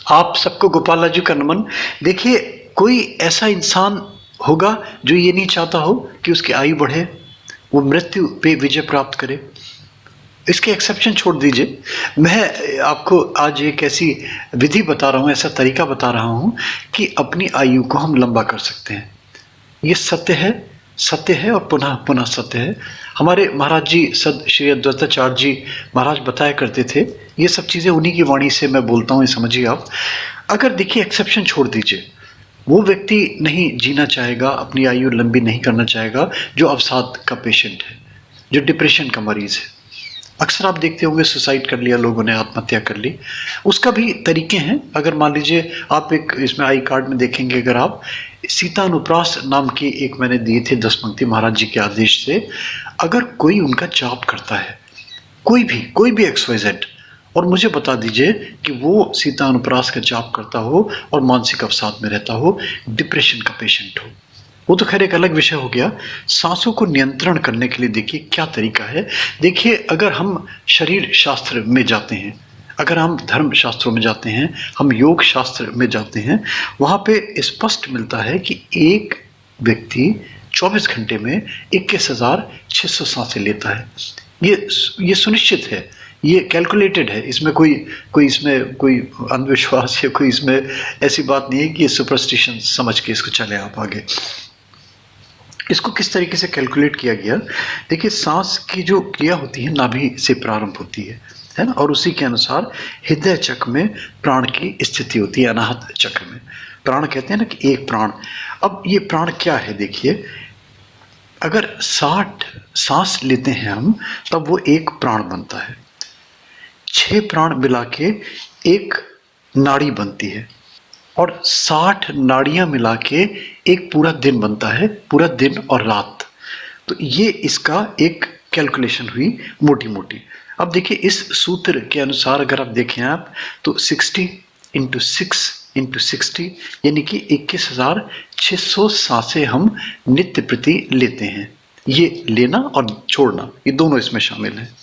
आप सबको गोपाल राजू का नमन। देखिए, कोई ऐसा इंसान होगा जो ये नहीं चाहता हो कि उसकी आयु बढ़े, वो मृत्यु पे विजय प्राप्त करे। इसके एक्सेप्शन छोड़ दीजिए। मैं आपको आज एक ऐसी विधि बता रहा हूँ, ऐसा तरीका बता रहा हूँ कि अपनी आयु को हम लंबा कर सकते हैं। ये सत्य है और पुनः पुनः सत्य है। हमारे महाराज जी सद श्री अद्वैताचार्य जी महाराज बताया करते थे। ये सब चीज़ें उन्हीं की वाणी से मैं बोलता हूँ, ये समझिए आप। अगर देखिए, एक्सेप्शन छोड़ दीजिए, वो व्यक्ति नहीं जीना चाहेगा, अपनी आयु लंबी नहीं करना चाहेगा जो अवसाद का पेशेंट है, जो डिप्रेशन का मरीज है। अक्सर आप देखते होंगे सुसाइड कर लिया लोगों ने, आत्महत्या कर ली। उसका भी तरीके हैं। अगर मान लीजिए आप एक इसमें आई कार्ड में देखेंगे, अगर आप सीता अनुप्रास नाम की एक मैंने दिए थे 10 पंक्ति महाराज जी के आदेश से। अगर कोई उनका जाप करता है, कोई भी XYZ, और मुझे बता दीजिए कि वो सीता अनुप्रास का जाप करता हो और मानसिक अवसाद में रहता हो, डिप्रेशन का पेशेंट हो, वो तो खैर एक अलग विषय हो गया। सांसों को नियंत्रण करने के लिए देखिए क्या तरीका है। देखिए, अगर हम शरीर शास्त्र में जाते हैं, अगर हम धर्म शास्त्रों में जाते हैं, हम योग शास्त्र में जाते हैं, वहाँ पे स्पष्ट मिलता है कि एक व्यक्ति 24 घंटे में 21,600 सांसें लेता है। ये सुनिश्चित है, ये कैलकुलेटेड है। इसमें कोई अंधविश्वास या कोई इसमें ऐसी बात नहीं है कि ये सुपरस्टिशन समझ के इसको चले आप आगे। इसको किस तरीके से कैलकुलेट किया गया? देखिए, सांस की जो क्रिया होती है नाभि से प्रारंभ होती है ना, और उसी के अनुसार हृदय चक्र में प्राण की स्थिति होती है। अनाहत चक्र में प्राण कहते हैं ना कि एक प्राण। अब ये प्राण क्या है? देखिए, अगर 60 सांस लेते हैं हम, तब वो एक प्राण बनता है। 6 प्राण मिला के एक नाड़ी बनती है, और 60 नाड़ियां मिला के एक पूरा दिन बनता है, पूरा दिन और रात। तो ये इसका एक कैलकुलेशन हुई मोटी मोटी। अब देखिए, इस सूत्र के अनुसार अगर आप देखें आप, तो 60 इंटू 6 इंटू 60 यानी कि 21,600 सांसें हम नित्य प्रति लेते हैं। ये लेना और छोड़ना, ये दोनों इसमें शामिल हैं।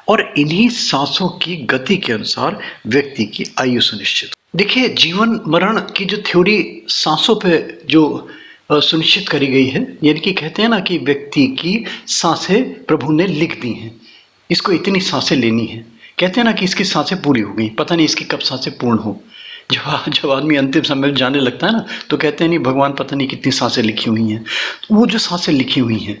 और इन्हीं सांसों की गति के अनुसार व्यक्ति की आयु सुनिश्चित। देखिए, जीवन मरण की जो थ्योरी सांसों पे जो सुनिश्चित करी गई है, यानी कि कहते हैं ना कि व्यक्ति की सांसें प्रभु ने लिख दी हैं, इसको इतनी सांसें लेनी है। कहते हैं ना कि इसकी सांसें पूरी हो गई, पता नहीं इसकी कब सांसें पूर्ण हो। जब आदमी अंतिम समय में जाने लगता है ना, तो कहते हैं नहीं भगवान पता नहीं कितनी सांसें लिखी हुई हैं। तो वो जो सांसें लिखी हुई हैं,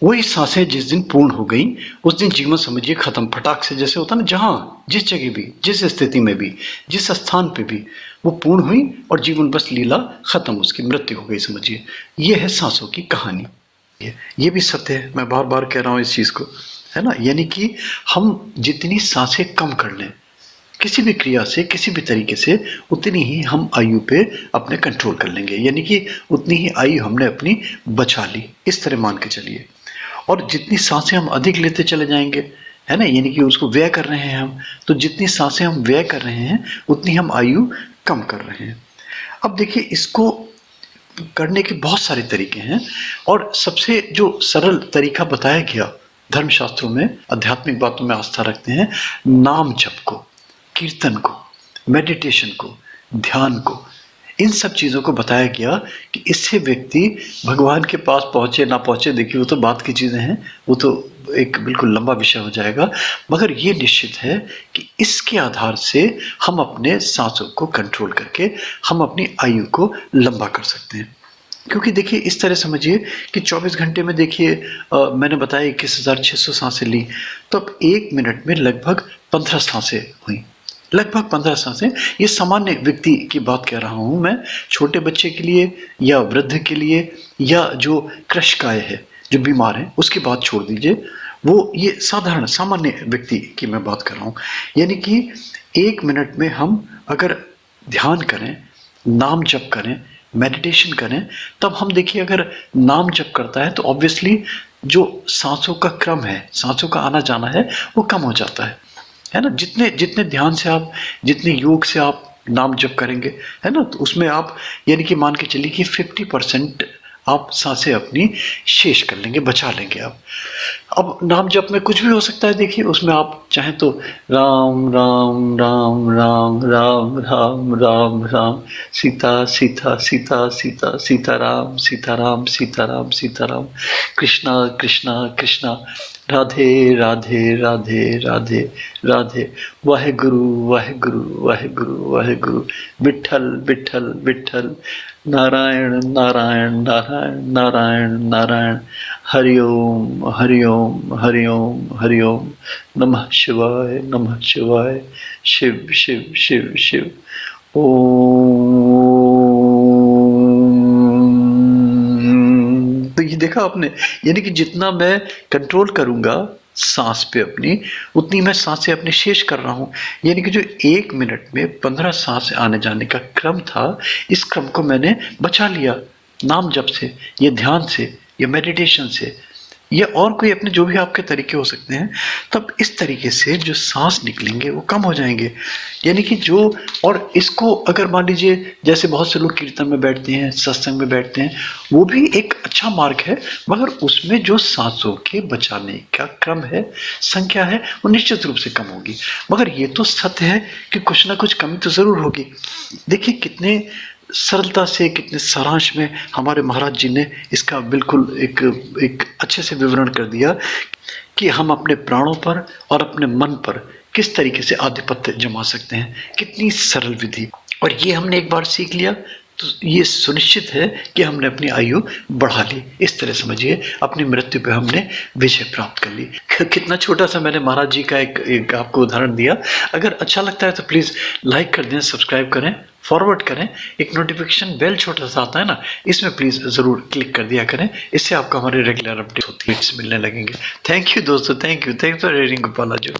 वही सांसें जिस दिन पूर्ण हो गई, उस दिन जीवन समझिए खत्म, फटाक से। जैसे होता ना, जहाँ जिस जगह भी, जिस स्थिति में भी, जिस स्थान पे भी वो पूर्ण हुई और जीवन बस लीला खत्म, उसकी मृत्यु हो गई समझिए। ये है सांसों की कहानी। ये भी सत्य है, मैं बार बार कह रहा हूँ इस चीज को, है ना। यानी कि हम जितनी सांसें कम कर लें किसी भी क्रिया से, किसी भी तरीके से, उतनी ही हम आयु पे अपने कंट्रोल कर लेंगे, यानी कि उतनी ही आयु हमने अपनी बचा ली, इस तरह मान के चलिए। और जितनी सांसें हम अधिक लेते चले जाएंगे, है ना, यानी कि उसको व्यय कर रहे हैं हम, तो जितनी सांसें हम व्यय कर रहे हैं उतनी हम आयु कम कर रहे हैं। अब देखिए, इसको करने के बहुत सारे तरीके हैं, और सबसे जो सरल तरीका बताया गया धर्मशास्त्रों में, आध्यात्मिक बातों में आस्था रखते हैं, नाम जप को, कीर्तन को, मेडिटेशन को, ध्यान को, इन सब चीज़ों को बताया गया कि इससे व्यक्ति भगवान के पास पहुँचे ना पहुँचे, देखिए वो तो बात की चीज़ें हैं, वो तो एक बिल्कुल लंबा विषय हो जाएगा। मगर ये निश्चित है कि इसके आधार से हम अपने सांसों को कंट्रोल करके हम अपनी आयु को लंबा कर सकते हैं। क्योंकि देखिए, इस तरह समझिए कि 24 घंटे में देखिए, मैंने बताया 21,600 सांसें ली, तो अब 1 मिनट में लगभग 15 सांसें हुई, लगभग 15 सांसें। ये सामान्य व्यक्ति की बात कह रहा हूँ मैं, छोटे बच्चे के लिए या वृद्ध के लिए या जो कृशकाय है, जो बीमार है, उसकी बात छोड़ दीजिए। वो ये साधारण सामान्य व्यक्ति की मैं बात कर रहा हूँ। यानी कि 1 मिनट में हम अगर ध्यान करें, नाम जप करें, मेडिटेशन करें, तब हम देखिए, अगर नाम जप करता है तो ऑब्वियसली जो सांसों का क्रम है, सांसों का आना जाना है, वो कम हो जाता है ना। जितने जितने ध्यान से आप, जितने योग से आप नाम जप करेंगे, है ना, तो उसमें आप यानी कि मान के चलिए कि 50% आप सांसें अपनी शेष कर लेंगे, बचा लेंगे आप। अब नाम जप में कुछ भी हो सकता है, देखिए उसमें आप चाहें तो राम राम राम राम राम राम राम राम, सीता सीता सीता सीता सीताराम सीताराम सीताराम सीताराम, कृष्णा कृष्णा कृष्णा, राधे राधे राधे राधे राधे, वाहेगुरु वाहेगुरु वाहेगुरु वाहेगुरु, विठल विठल विठल, नारायण नारायण नारायण नारायण नारायण, हरिओम हरिओम हरिओम हरिओम, नमः शिवाय नमः शिवाय, शिव शिव शिव शिव, ओम। तो ये देखा आपने, यानी कि जितना मैं कंट्रोल करूंगा सांस पे अपनी, उतनी मैं सांसें अपने शेष कर रहा हूं। यानी कि जो 1 मिनट में 15 सांस आने जाने का क्रम था, इस क्रम को मैंने बचा लिया नाम जप से, या ध्यान से, या मेडिटेशन से, या और कोई अपने जो भी आपके तरीके हो सकते हैं। तब इस तरीके से जो सांस निकलेंगे वो कम हो जाएंगे। यानी कि जो, और इसको अगर मान लीजिए जैसे बहुत से लोग कीर्तन में बैठते हैं, सत्संग में बैठते हैं, वो भी एक अच्छा मार्ग है, मगर उसमें जो सांसों के बचाने का क्रम है, संख्या है, वो निश्चित रूप से कम होगी। मगर ये तो सत्य है कि कुछ ना कुछ कमी तो जरूर होगी। देखिए कितने सरलता से, कितने सारांश में हमारे महाराज जी ने इसका बिल्कुल एक अच्छे से विवरण कर दिया कि हम अपने प्राणों पर और अपने मन पर किस तरीके से आधिपत्य जमा सकते हैं। कितनी सरल विधि, और ये हमने एक बार सीख लिया तो ये सुनिश्चित है कि हमने अपनी आयु बढ़ा ली। इस तरह समझिए अपनी मृत्यु पे हमने विजय प्राप्त कर ली। कितना छोटा सा मैंने महाराज जी का एक आपको उदाहरण दिया। अगर अच्छा लगता है तो प्लीज़ लाइक कर दें, सब्सक्राइब करें, फॉरवर्ड करें। एक नोटिफिकेशन बेल छोटा सा आता है ना, इसमें प्लीज़ ज़रूर क्लिक कर दिया करें। इससे आपको हमारे रेगुलर अपडेट्स मिलने लगेंगे। थैंक यू दोस्तों, thank you for hearing Gopala ji.